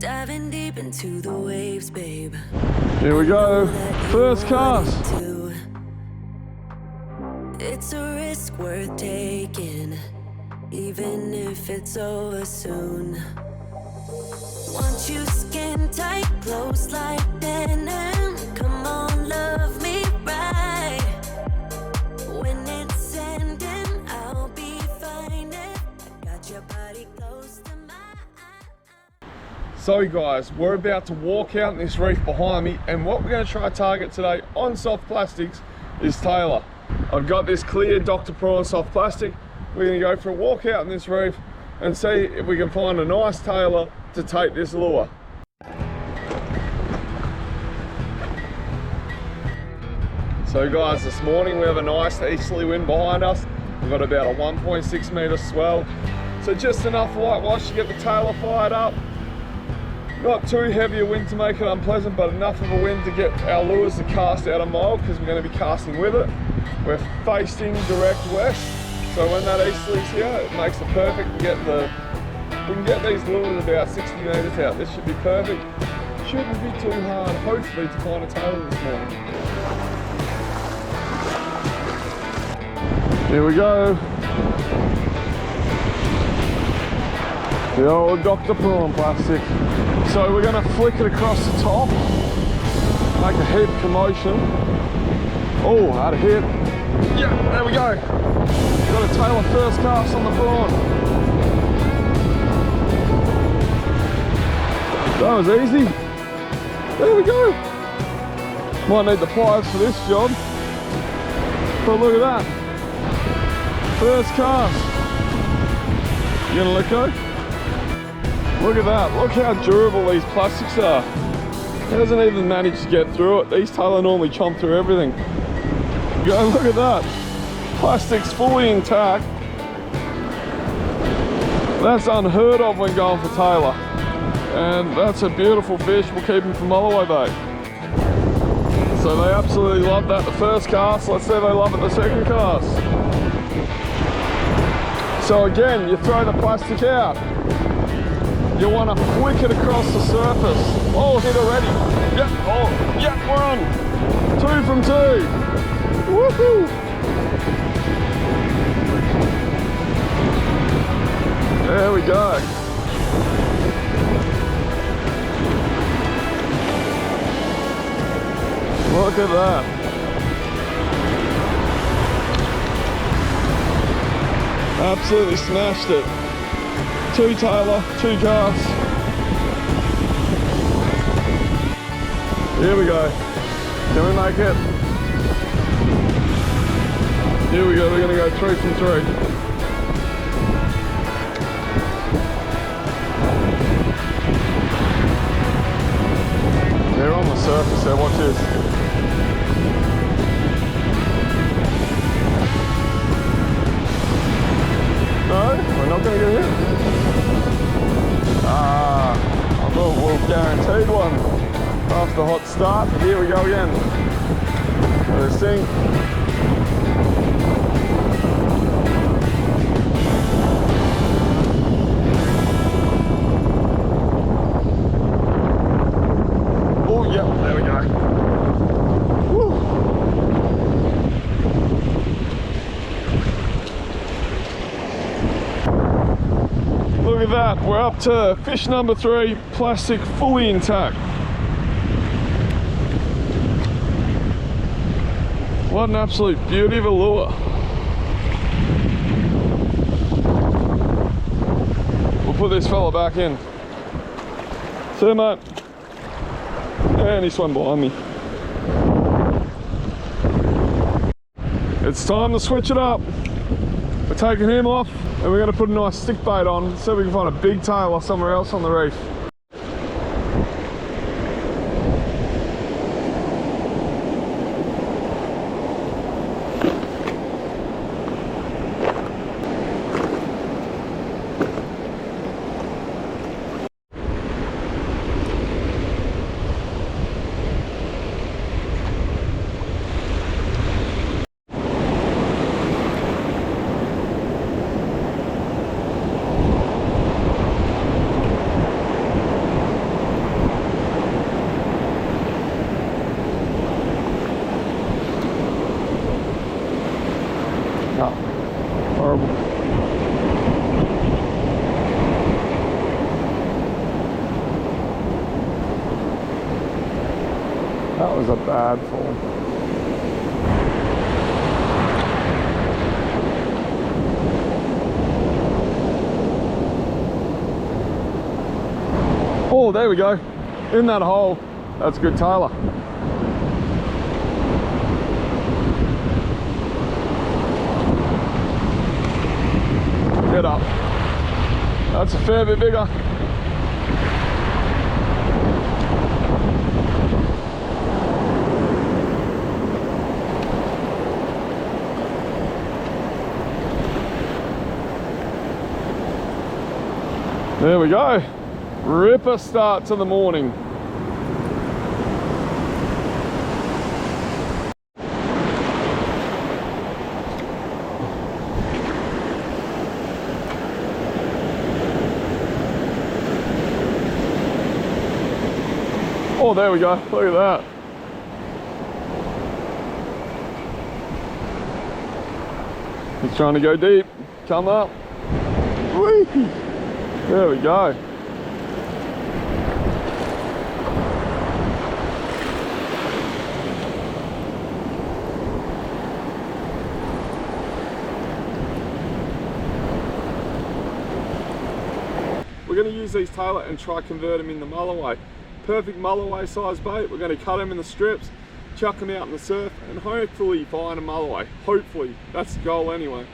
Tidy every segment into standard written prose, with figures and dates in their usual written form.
Diving deep into the waves, babe. Here we go. First cast. It's a risk worth taking, even if it's over soon. Want you skin tight, close like denim. Come on, love me right. When it's ending, I'll be fine. I got your body close to mine. So guys, we're about to walk out in this reef behind me, and what we're going to try to target today on soft plastics is Tailor. I've got this clear Dr. Prawn soft plastic. We're going to go for a walk out in this reef and see if we can find a nice Tailor to take this lure. So guys, this morning we have a nice easterly wind behind us. We've got about a 1.6 metre swell. So just enough whitewash to get the Tailor fired up. Not too heavy a wind to make it unpleasant, but enough of a wind to get our lures to cast out a mile, because we're going to be casting with it. We're facing direct west, so when that easterly's here, it makes it perfect. We can get these lures about 60 metres out. This should be perfect. Shouldn't be too hard, hopefully, to find a Tailor this morning. Here we go. The old Dr. Prawn plastic. So we're going to flick it across the top, make a heap of commotion. Oh, had a hit. Yeah, there we go. Got a Tailor first cast on the prawn. That was easy. There we go. Might need the pliers for this job. But look at that. First cast. You gonna let go? Look at that. Look how durable these plastics are. It hasn't even managed to get through it. These Tailor normally chomp through everything. Go, look at that. Plastic's fully intact. That's unheard of when going for Tailor. And that's a beautiful fish. We'll keep him from Holloway Bay. So they absolutely love that the first cast. Let's see if they love it the second cast. So again, you throw the plastic out. You want to flick it across the surface. Oh, hit already. Yep, oh, yep, we're on. 2 from 2. Woohoo! There we go. Look at that. Absolutely smashed it. 2 Tailor, 2 casts. Here we go. Can we make it? Here we go, we're going to go 3 from 3. They're on the surface there, watch this. No, we're not going to get hit. I thought we were guaranteed one after the hot start, but here we go again. Let's sink. Oh, yeah, there we go. Woo. Look at that, we're up to fish number 3, plastic fully intact. What an absolute beauty of a lure. We'll put this fella back in. See you, mate. And he swam behind me. It's time to switch it up. We're taking him off and we're going to put a nice stick bait on so we can find a big Tailor somewhere else on the reef. That was a bad fall. Oh, there we go. In that hole. That's a good Tailor. Get up. That's a fair bit bigger. There we go. Ripper start to the morning. Oh, there we go. Look at that. He's trying to go deep. Come up. Whee! There we go. We're going to use these Tailor and try convert them into mulloway. Perfect mulloway size bait. We're going to cut them in the strips, chuck them out in the surf, and hopefully find a mulloway. Hopefully, that's the goal anyway.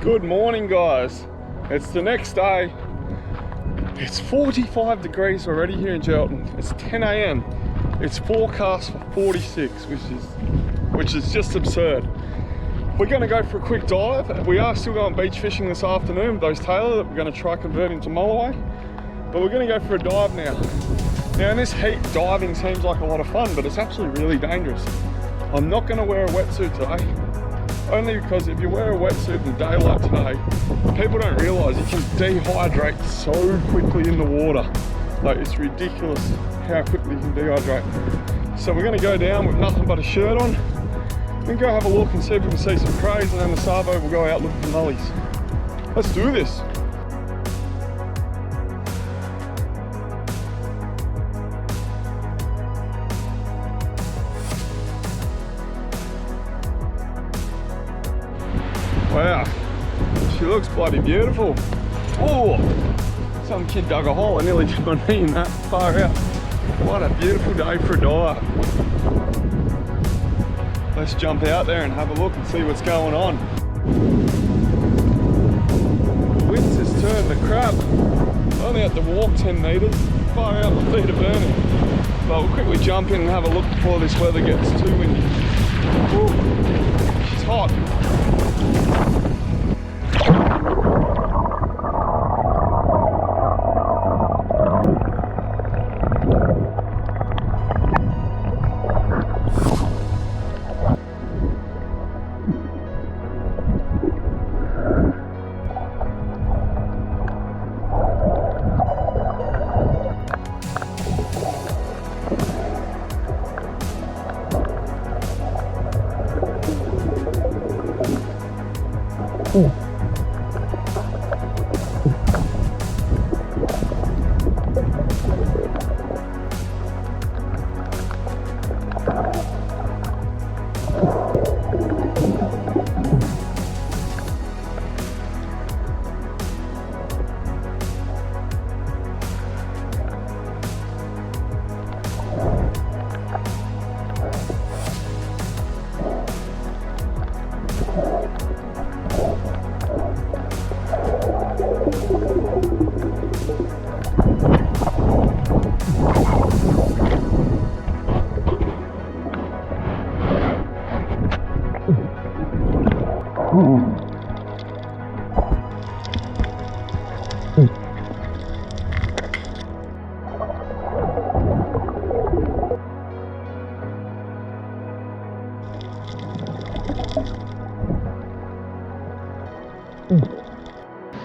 Good morning, guys. It's the next day. It's 45 degrees already here in Geraldton. It's 10 AM. It's forecast for 46, which is just absurd. We're going to go for a quick dive. We are still going beach fishing this afternoon with those Tailor that we're going to try convert into mulloway. But we're going to go for a dive now. Now in this heat, diving seems like a lot of fun, but it's actually really dangerous. I'm not going to wear a wetsuit today. Only because if you wear a wetsuit in daylight today, people don't realise you can dehydrate so quickly in the water. Like, it's ridiculous how quickly you can dehydrate. So we're going to go down with nothing but a shirt on, and go have a look and see if we can see some crays, and then the Savo will go out looking for mullies. Let's do this. Wow, she looks bloody beautiful. Oh, some kid dug a hole. I nearly did my knee in that, far out. What a beautiful day for a dive. Let's jump out there and have a look and see what's going on. Winds has turned the crap. Only have to walk 10 metres, far out, my feet are burning. But we'll quickly jump in and have a look before this weather gets too windy. Ooh, she's hot.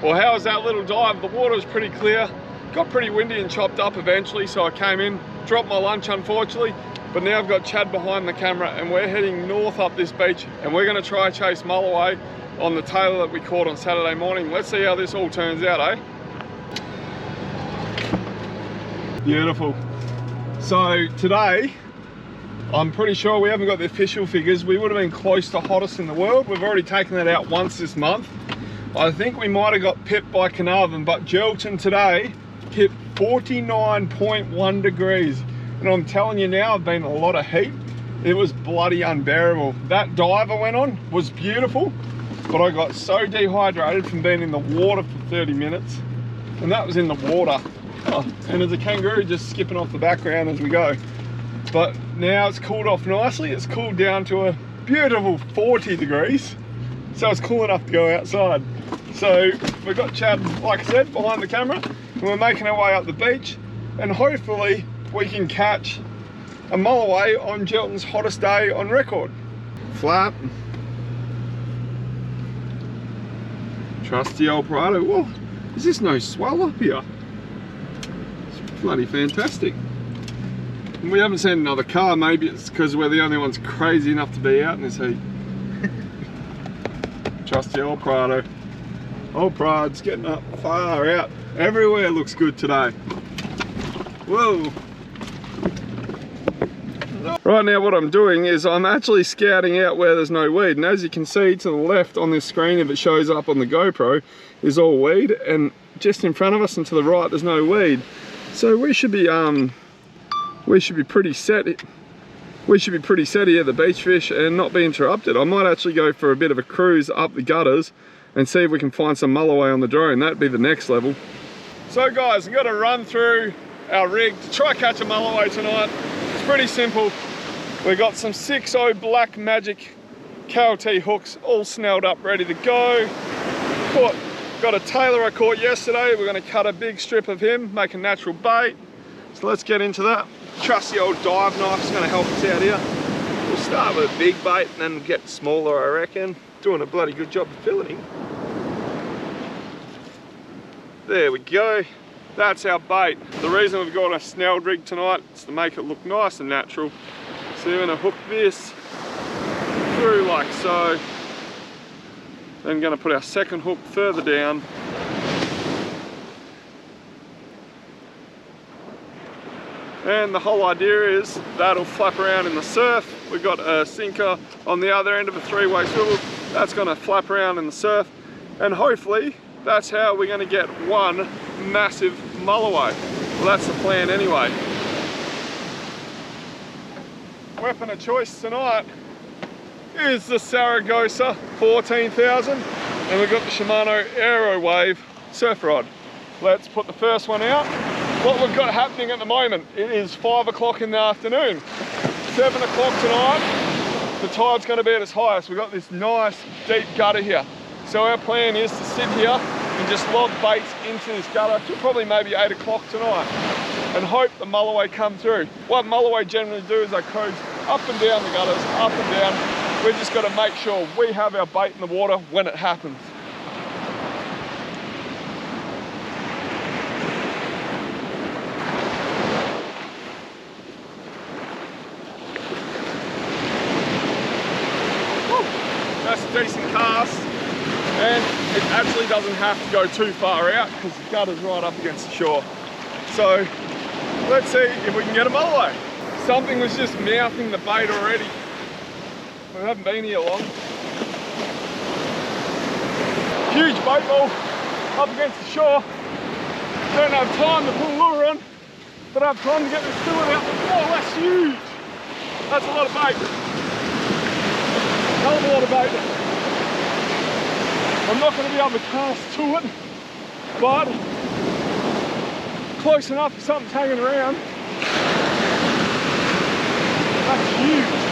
Well, how was that little dive? The water was pretty clear. Got pretty windy and chopped up eventually, so I came in, dropped my lunch unfortunately, but now I've got Chad behind the camera and we're heading north up this beach and we're gonna try chase mulloway on the Tailor that we caught on Saturday morning. Let's see how this all turns out, eh? Beautiful. So today, I'm pretty sure we haven't got the official figures. We would have been close to hottest in the world. We've already taken that out once this month. I think we might have got pipped by Carnarvon, but Geraldton today hit 49.1 degrees. And I'm telling you now, I've been in a lot of heat. It was bloody unbearable. That dive I went on was beautiful, but I got so dehydrated from being in the water for 30 minutes. And that was in the water. Oh, and there's a kangaroo just skipping off the background as we go. But now it's cooled off nicely. It's cooled down to a beautiful 40 degrees. So it's cool enough to go outside. So we've got Chad, like I said, behind the camera, and we're making our way up the beach, and hopefully we can catch a mulloway on Geraldton's hottest day on record. Flat. Trusty old Prado. Whoa, is this no swell up here? It's bloody fantastic. And we haven't seen another car. Maybe it's because we're the only ones crazy enough to be out in this heat. Trusty old Prado. Old Prado's getting up far out. Everywhere looks good today. Whoa. Right now what I'm doing is I'm actually scouting out where there's no weed, and as you can see to the left on this screen, if it shows up on the GoPro, is all weed, and just in front of us and to the right there's no weed. So we should be pretty set. We should be pretty set here, the beach fish, and not be interrupted. I might actually go for a bit of a cruise up the gutters and see if we can find some mulloway on the drone. That'd be the next level. So guys, I've got to run through our rig to try catch a mulloway tonight. It's pretty simple. We've got some 6.0 Black Magic KLT hooks all snelled up, ready to go. Got a Tailor I caught yesterday. We're going to cut a big strip of him, make a natural bait. So let's get into that. Trusty old dive knife's going to help us out here. We'll start with a big bait and then get smaller, I reckon. Doing a bloody good job of filleting. There we go. That's our bait. The reason we've got a snelled rig tonight is to make it look nice and natural. So we're going to hook this through like so. Then going to put our second hook further down. And the whole idea is that'll flap around in the surf. We've got a sinker on the other end of a three-way swivel. That's going to flap around in the surf. And hopefully that's how we're going to get one massive mulloway. Well, that's the plan anyway. Weapon of choice tonight is the Saragossa 14,000. And we've got the Shimano Aero Wave surf rod. Let's put the first one out. What we've got happening at the moment, it is 5 o'clock in the afternoon. 7 o'clock tonight, the tide's going to be at its highest. We've got this nice deep gutter here. So our plan is to sit here and just log baits into this gutter till probably maybe 8 o'clock tonight and hope the mulloway come through. What mulloway generally do is they cruise up and down the gutters, up and down. We've just got to make sure we have our bait in the water when it happens. That's a decent cast, and it actually doesn't have to go too far out because the gutter's right up against the shore. So let's see if we can get a mulloway. Something was just mouthing the bait already. We haven't been here long. Huge bait ball up against the shore. Don't have time to put a lure on, but I have time to get this fluid out. Oh, that's huge. That's a lot of bait. Hell of a lot of bait. I'm not going to be able to cast to it, but close enough for something's hanging around. That's huge.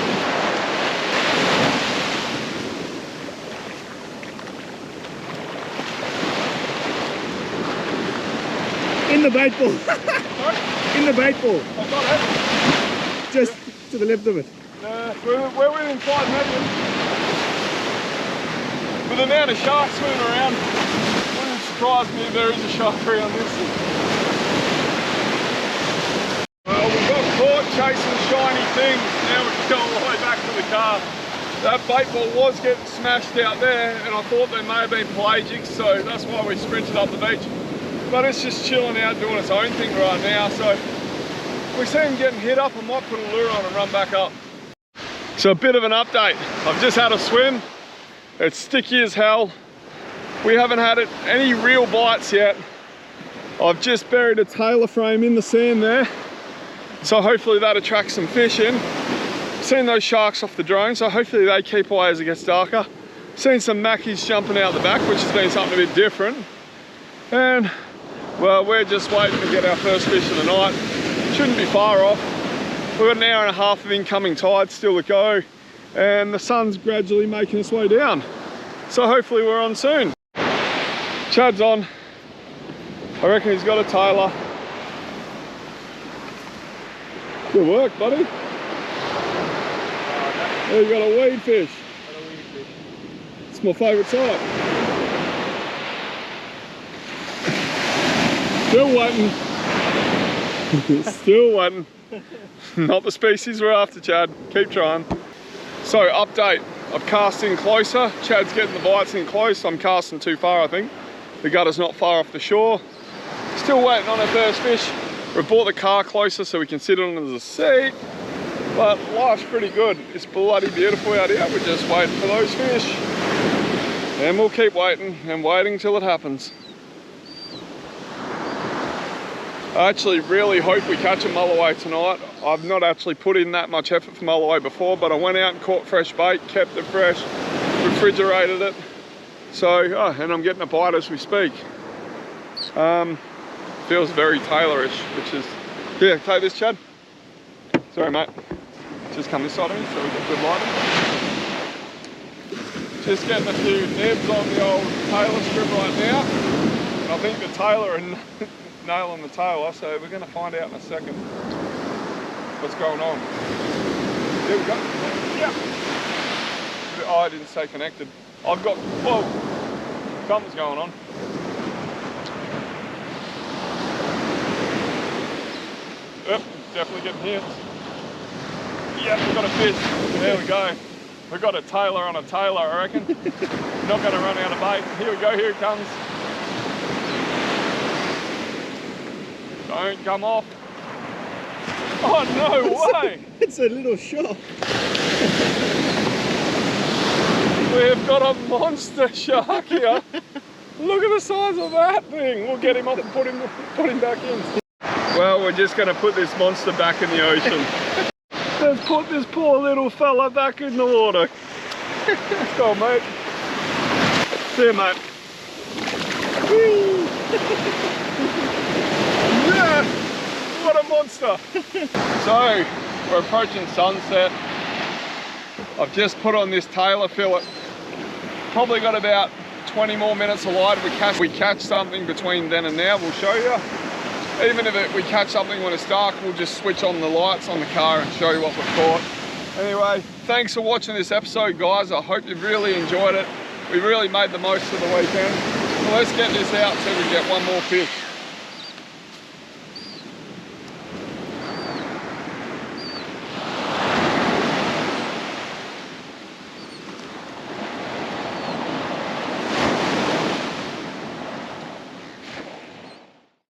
In the bait ball. Sorry? In the bait ball. I've got it. Just to the left of it. We're within 5 metres. With the amount of sharks swimming around, it wouldn't surprise me if there is a shark around this. Well, we got caught chasing shiny things. Now we can go all the way back to the car. That bait ball was getting smashed out there, and I thought they may have been pelagic, so that's why we sprinted up the beach. But it's just chilling out, doing its own thing right now, so we see him getting hit up, I might put a lure on and run back up. So a bit of an update. I've just had a swim. It's sticky as hell. We haven't had any real bites yet. I've just buried a Tailor frame in the sand there. So hopefully that attracts some fish in. Seen those sharks off the drone, so hopefully they keep away as it gets darker. Seen some mackies jumping out the back, which has been something a bit different. And, well, we're just waiting to get our first fish of the night. Shouldn't be far off. We've got an hour and a half of incoming tide still to go. And the sun's gradually making its way down. So hopefully we're on soon. Chad's on. I reckon he's got a Tailor. Good work, buddy. Oh, you got a weed fish. It's my favourite type. Still waiting. Still waiting. Not the species we're after, Chad. Keep trying. So, update. I've cast in closer. Chad's getting the bites in close. I'm casting too far, I think. The gutter's not far off the shore. Still waiting on our first fish. We've brought the car closer so we can sit on it as a seat. But life's pretty good. It's bloody beautiful out here. We're just waiting for those fish. And we'll keep waiting and waiting till it happens. I actually really hope we catch a mulloway tonight. I've not actually put in that much effort for mulloway before, but I went out and caught fresh bait, kept it fresh, refrigerated it. So, and I'm getting a bite as we speak. Feels very Tailor-ish, which is, yeah, take this, Chad. Sorry, mate. Just come this side of me so we get good lighting. Just getting a few nibs on the old Tailor strip right now. And I think the Tailor and nailing the Tailor, so we're going to find out in a second what's going on. Here we go. Yeah. Oh, I didn't stay connected. I've got, whoa, something's going on. Yep, definitely getting hit. Yep, we've got a fish. There we go. We've got a Tailor on a Tailor, I reckon. Not going to run out of bait. Here we go, here it comes. Don't come off. Oh, no way! It's a little shark. We've got a monster shark here. Look at the size of that thing. We'll get him off and put him back in. Well, we're just going to put this monster back in the ocean. Let's put this poor little fella back in the water. Let's go, mate. See you, mate. Yeah, what a monster. So, we're approaching sunset. I've just put on this Tailor fillet. Probably got about 20 more minutes of light. If we catch something between then and now, we'll show you. Even if we catch something when it's dark, we'll just switch on the lights on the car and show you what we've caught. Anyway, thanks for watching this episode, guys. I hope you've really enjoyed it. We really made the most of the weekend. So let's get this out so we get one more fish.